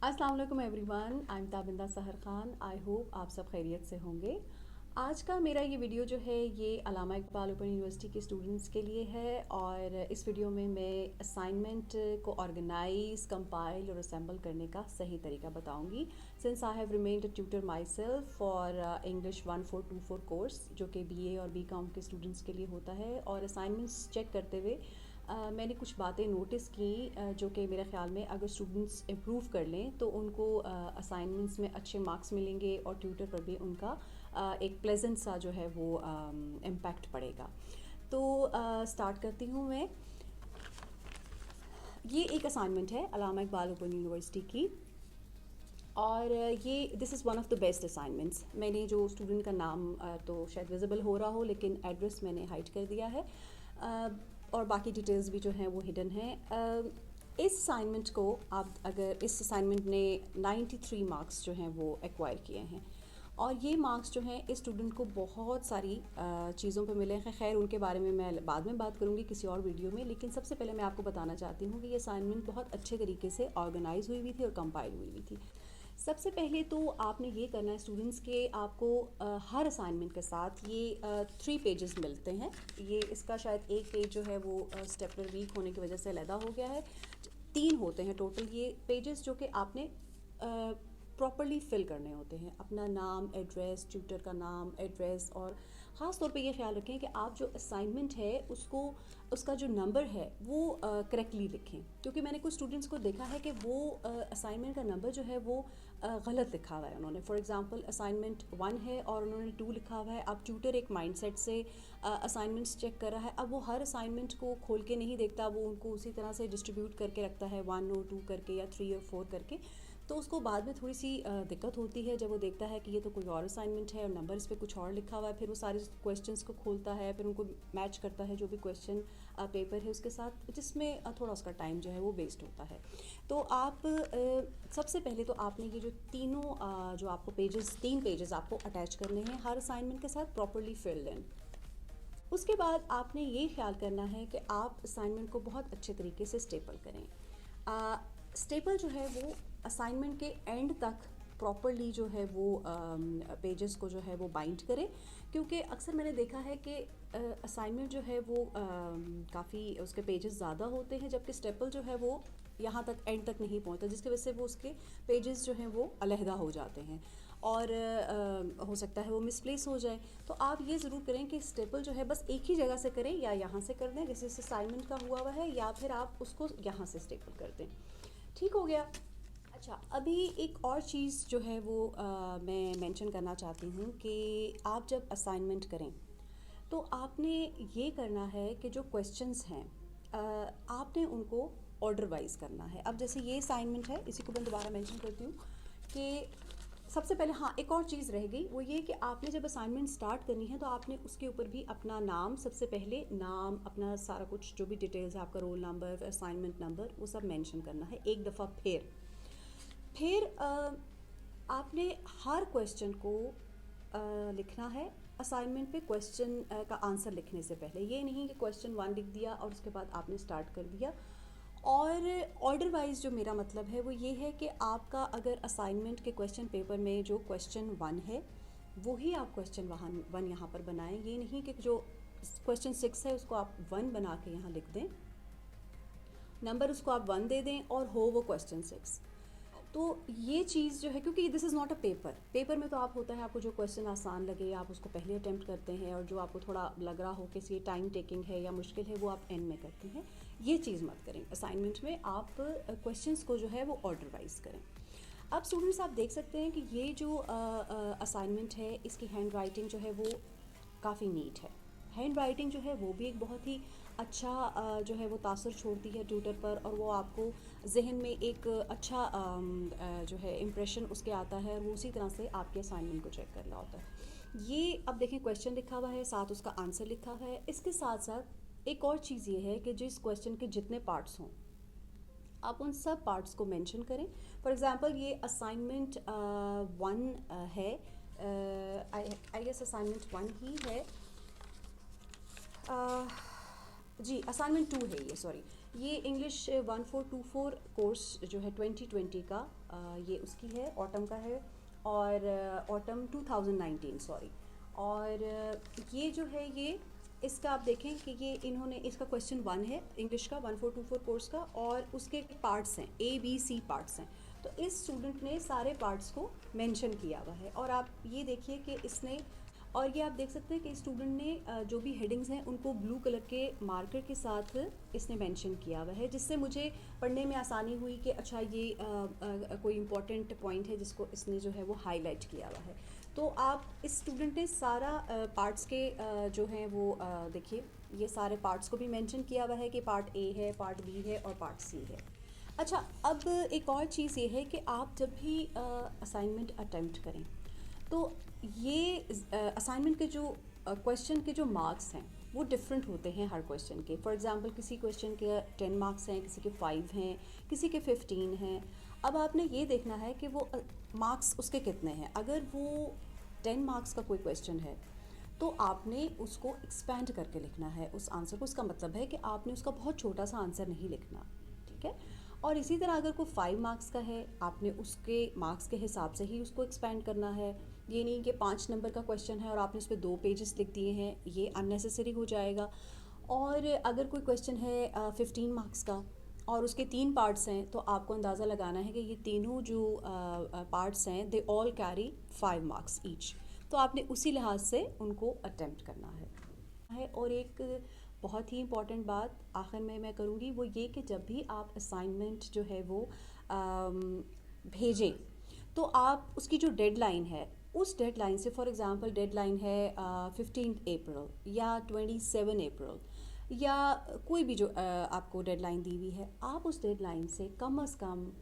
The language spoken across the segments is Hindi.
अस्सलाम वालेकुम एवरीवन, आई एम ताबिंदा सहर ख़ान। आई होप आप सब खैरियत से होंगे। आज का मेरा ये वीडियो जो है ये अल्लामा इकबाल ओपन यूनिवर्सिटी के स्टूडेंट्स के लिए है और इस वीडियो में मैं असाइनमेंट को ऑर्गेनाइज, कंपाइल और असेंबल करने का सही तरीका बताऊंगी। Since I have remained a tutor my self for English 1424 course जो कि बीए और बीकॉम के स्टूडेंट्स के लिए होता है, और असाइनमेंट्स चेक करते हुए मैंने कुछ बातें नोटिस की जो कि मेरे ख़्याल में अगर स्टूडेंट्स इम्प्रूव कर लें तो उनको असाइनमेंट्स में अच्छे मार्क्स मिलेंगे और ट्यूटर पर भी उनका एक प्लेजेंट सा जो है वो इम्पैक्ट पड़ेगा। तो स्टार्ट करती हूँ मैं। ये एक असाइनमेंट है अल्लामा इकबाल ओपन यूनिवर्सिटी की, और ये this is one of the best assignments. मैंने जो स्टूडेंट का नाम तो शायद विजिबल हो रहा हो, लेकिन एड्रेस मैंने हाइड कर दिया है और बाकी डिटेल्स भी जो हैं वो हिडन हैं। इस असाइनमेंट को आप अगर इस असाइनमेंट ने 93 मार्क्स जो हैं वो एक्वायर किए हैं, और ये मार्क्स जो हैं इस स्टूडेंट को बहुत सारी चीज़ों पे मिले हैं। खैर उनके बारे में मैं बाद में बात करूँगी किसी और वीडियो में, लेकिन सबसे पहले मैं आपको बताना चाहती हूँ कि ये असाइनमेंट बहुत अच्छे तरीके से ऑर्गेनाइज हुई हुई थी और कंपाइल हुई हुई थी। सबसे पहले तो आपने ये करना है स्टूडेंट्स के, आपको हर असाइनमेंट के साथ ये 3 पेजेस मिलते हैं। ये इसका शायद एक पेज जो है वो स्टेपलर वीक होने की वजह से अलहदा हो गया है। 3 होते हैं टोटल ये पेजेस जो कि आपने प्रॉपरली फिल करने होते हैं। अपना नाम, एड्रेस, ट्यूटर का नाम, एड्रेस, और ख़ास तौर पे ये ख्याल रखें कि आप जो असाइनमेंट है उसको उसका जो नंबर है वो करेक्टली लिखें, क्योंकि मैंने कुछ स्टूडेंट्स को देखा है कि वो असाइनमेंट का नंबर जो है वो गलत लिखा हुआ है उन्होंने। फॉर एग्जांपल असाइनमेंट 1 है और उन्होंने 2 लिखा हुआ है। अब ट्यूटर एक माइंडसेट से असाइनमेंट्स चेक कर रहा है, अब वो हर असाइनमेंट को खोल के नहीं देखता, वो उनको उसी तरह से डिस्ट्रीब्यूट करके रखता है 1 और 2 करके या 3 और 4 करके। तो उसको बाद में थोड़ी सी दिक्कत होती है जब वो देखता है कि ये तो कोई और असाइनमेंट है और नंबर इस पर कुछ और लिखा हुआ है। फिर वो सारे क्वेश्चंस को खोलता है, फिर उनको मैच करता है जो भी क्वेश्चन पेपर है उसके साथ, जिसमें थोड़ा उसका टाइम जो है वो वेस्ट होता है। तो आप सबसे पहले तो आपने ये जो तीनों जो आपको पेजेस 3 पेजेस आपको अटैच करने हैं हर असाइनमेंट के साथ, प्रॉपरली फिल्ड इन। उसके बाद आपने ये ख्याल करना है कि आप असाइनमेंट को बहुत अच्छे तरीके से स्टेपल करें। स्टेपल जो है वो असाइनमेंट के एंड तक प्रॉपरली जो है वो पेजेस को जो है वो बाइंड करें, क्योंकि अक्सर मैंने देखा है कि असाइनमेंट जो है वो काफ़ी उसके पेजेस ज़्यादा होते हैं, जबकि स्टेपल जो है वो यहाँ तक एंड तक नहीं पहुँचता, जिसकी वजह से वो उसके पेजेस जो हैं वो अलहदा हो जाते हैं और हो सकता है वो मिसप्लेस हो जाए। तो आप ये ज़रूर करें कि स्टेपल जो है बस एक ही जगह से करें, या यहाँ से कर दें जैसे इस असाइनमेंट का हुआ है, या फिर आप उसको यहाँ से स्टेपल कर दें। ठीक हो गया। अच्छा, अभी एक और चीज़ जो है वो मैं मेंशन करना चाहती हूँ कि आप जब असाइनमेंट करें तो आपने ये करना है कि जो क्वेश्चंस हैं आपने उनको ऑर्डर वाइज करना है। अब जैसे ये असाइनमेंट है, इसी को मैं दोबारा मेंशन करती हूँ कि सबसे पहले हाँ एक और चीज़ रह गई, वो ये कि आपने जब असाइनमेंट स्टार्ट करनी है तो आपने उसके ऊपर भी अपना नाम, सबसे पहले नाम, अपना सारा कुछ जो भी डिटेल्स है, आपका रोल नंबर, असाइनमेंट नंबर, वो सब मेंशन करना है एक दफ़ा। फिर आपने हर क्वेश्चन को लिखना है असाइनमेंट पे। क्वेश्चन का आंसर लिखने से पहले ये नहीं कि क्वेश्चन 1 लिख दिया और उसके बाद आपने स्टार्ट कर दिया। और ऑर्डर वाइज जो मेरा मतलब है वो ये है कि आपका अगर असाइनमेंट के क्वेश्चन पेपर में जो क्वेश्चन 1 है वही आप क्वेश्चन 1 यहाँ पर बनाएं। ये नहीं कि जो क्वेश्चन 6 है उसको आप 1 बना के यहाँ लिख दें, नंबर उसको आप 1 दे दें और हो वो क्वेश्चन 6। तो ये चीज़ जो है, क्योंकि this is not a paper में तो आप होता है आपको जो क्वेश्चन आसान लगे आप उसको पहले अटैम्प्ट करते हैं, और जो आपको थोड़ा लग रहा हो कि ये टाइम टेकिंग है या मुश्किल है वो आप एंड में करते हैं। ये चीज़ मत करें। असाइनमेंट में आप क्वेश्चंस को जो है वो ऑर्डर वाइज करें। अब स्टूडेंट्स आप देख सकते हैं कि ये जो असाइनमेंट है इसकी हैंड राइटिंग जो है वो काफ़ी नीट है। हैंड राइटिंग जो है वो भी एक बहुत ही अच्छा जो है वो तासर छोड़ती है ट्यूटर पर, और वो आपको जहन में एक अच्छा जो है इम्प्रेशन उसके आता है, और वो उसी तरह से आपके असाइनमेंट को चेक कर रहा होता है। ये अब देखें क्वेश्चन लिखा हुआ है, साथ उसका आंसर लिखा हुआ है। इसके साथ साथ एक और चीज़ ये है कि जिस क्वेश्चन के जितने पार्ट्स हों आप उन सब पार्ट्स को मेंशन करें। फॉर एग्जांपल ये असाइनमेंट 1 है, आई गेस असाइनमेंट 1 ही है। जी असाइनमेंट 2 है ये, सॉरी। ये इंग्लिश 1424 कोर्स जो है 2020 का ये उसकी है, ऑटम का है, और ऑटम 2019 सॉरी। और ये जो है ये इसका आप देखें कि ये इन्होंने इसका क्वेश्चन 1 है इंग्लिश का 1424 कोर्स का, और उसके पार्ट्स हैं ABC पार्ट्स हैं। तो इस स्टूडेंट ने सारे पार्ट्स को मेंशन किया हुआ है, और आप ये देखिए कि इसने, और ये आप देख सकते हैं कि स्टूडेंट ने जो भी हेडिंग्स हैं उनको ब्लू कलर के मार्कर के साथ इसने मेंशन किया हुआ है, जिससे मुझे पढ़ने में आसानी हुई कि अच्छा ये कोई इम्पोर्टेंट पॉइंट है जिसको इसने जो है वो हाईलाइट किया हुआ है। तो आप इस स्टूडेंट ने सारा पार्ट्स के जो हैं वो देखिए ये सारे पार्ट्स को भी मेंशन किया हुआ है कि पार्ट ए है, पार्ट बी है और पार्ट सी है। अच्छा, अब एक और चीज़ ये है कि आप जब भी असाइनमेंट अटेम्प्ट करें तो ये असाइनमेंट के जो क्वेश्चन के जो मार्क्स हैं वो डिफरेंट होते हैं हर क्वेश्चन के। फॉर एग्जांपल किसी क्वेश्चन के 10 मार्क्स हैं, किसी के 5 हैं, किसी के 15 हैं। अब आपने ये देखना है कि वो मार्क्स उसके कितने हैं। अगर वो 10 मार्क्स का कोई क्वेश्चन है तो आपने उसको एक्सपैंड करके लिखना है उस आंसर को। उसका मतलब है कि आपने उसका बहुत छोटा सा आंसर नहीं लिखना, ठीक है। और इसी तरह अगर कोई 5 मार्क्स का है, आपने उसके मार्क्स के हिसाब से ही उसको एक्सपैंड करना है। ये नहीं कि 5 नंबर का क्वेश्चन है और आपने उस पर 2 पेजेस लिख दिए हैं, ये अननेसेसरी हो जाएगा। और अगर कोई क्वेश्चन है 15 मार्क्स का और उसके 3 पार्ट्स हैं, तो आपको अंदाज़ा लगाना है कि ये तीनों जो पार्ट्स हैं they all carry 5 marks each. तो आपने उसी लिहाज से उनको अटेम्प्ट करना है। और एक बहुत ही इम्पॉर्टेंट बात आखिर में मैं करूँगी वो ये कि जब भी आप असाइनमेंट जो है वो भेजें तो आप उसकी जो डेडलाइन है उस डेडलाइन से, फॉर एग्ज़ाम्पल डेडलाइन है 15 अप्रैल या 27 अप्रैल या कोई भी जो आपको डेडलाइन दी हुई है, आप उस डेडलाइन से कम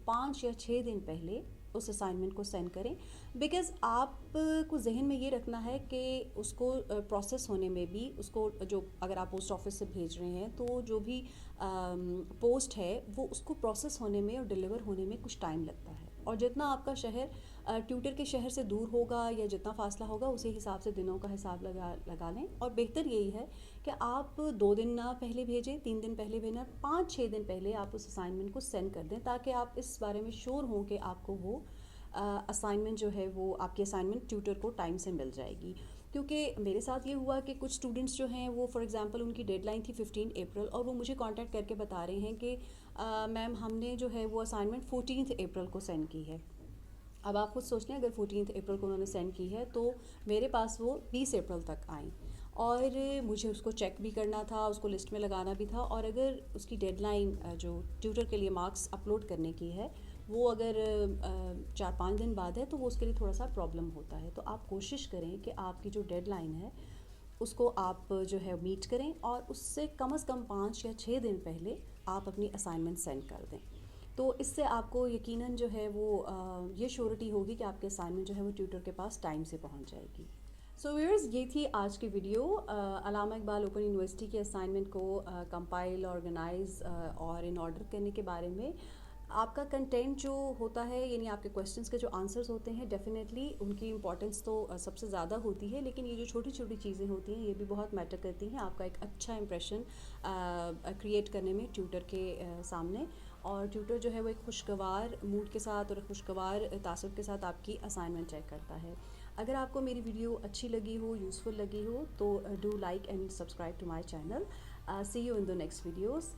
5 या 6 दिन पहले उस असाइनमेंट को सेंड करें। बिकॉज़ आपको जहन में ये रखना है कि उसको प्रोसेस होने में भी, उसको जो अगर आप पोस्ट ऑफिस से भेज रहे हैं तो जो भी पोस्ट है वो उसको प्रोसेस होने में और डिलीवर होने में कुछ टाइम लगता है। और जितना आपका शहर ट्यूटर के शहर से दूर होगा या जितना फासला होगा उसी हिसाब से दिनों का हिसाब लगा लें। और बेहतर यही है कि आप 2 दिन ना पहले भेजें, 3 दिन पहले भेजना, 5-6 दिन पहले आप उस असाइनमेंट को सेंड कर दें, ताकि आप इस बारे में श्योर हों कि आपको वो असाइनमेंट जो है वो आपकी असाइनमेंट ट्यूटर को टाइम से मिल जाएगी। क्योंकि मेरे साथ ये हुआ कि कुछ स्टूडेंट्स जो हैं वो फॉर एग्जांपल उनकी डेडलाइन थी 15 अप्रैल और वो मुझे कांटेक्ट करके बता रहे हैं कि मैम हमने जो है वो असाइनमेंट 14 अप्रैल को सेंड की है। अब आप खुद सोच लें, अगर 14 अप्रैल को उन्होंने सेंड की है तो मेरे पास वो 20 अप्रैल तक आई और मुझे उसको चेक भी करना था, उसको लिस्ट में लगाना भी था। और अगर उसकी डेडलाइन जो ट्यूटर के लिए मार्क्स अपलोड करने की है वो अगर 4-5 दिन बाद है तो वो उसके लिए थोड़ा सा प्रॉब्लम होता है। तो आप कोशिश करें कि आपकी जो डेडलाइन है उसको आप जो है मीट करें और उससे कम से कम 5 या 6 दिन पहले आप अपनी असाइनमेंट सेंड कर दें। तो इससे आपको यकीनन जो है वो ये श्योरिटी होगी कि आपके असाइनमेंट जो है वो ट्यूटर के पास टाइम से पहुंच जाएगी। सो व्यूअर्स, ये थी आज की वीडियो अल्लामा इकबाल ओपन यूनिवर्सिटी के असाइनमेंट को कंपाइल, ऑर्गेनाइज और इन ऑर्डर करने के बारे में। आपका कंटेंट जो होता है यानी आपके क्वेश्चंस के जो आंसर्स होते हैं डेफिनेटली उनकी इंपॉर्टेंस तो सबसे ज़्यादा होती है, लेकिन ये जो छोटी छोटी चीज़ें होती हैं ये भी बहुत मैटर करती हैं आपका एक अच्छा इंप्रेशन क्रिएट करने में ट्यूटर के सामने। और ट्यूटर जो है वो एक खुशगवार मूड के साथ और खुशगवार तासुर के साथ आपकी असाइनमेंट चेक करता है। अगर आपको मेरी वीडियो अच्छी लगी हो, यूज़फुल लगी हो तो do like and subscribe to my channel. See you in the next videos.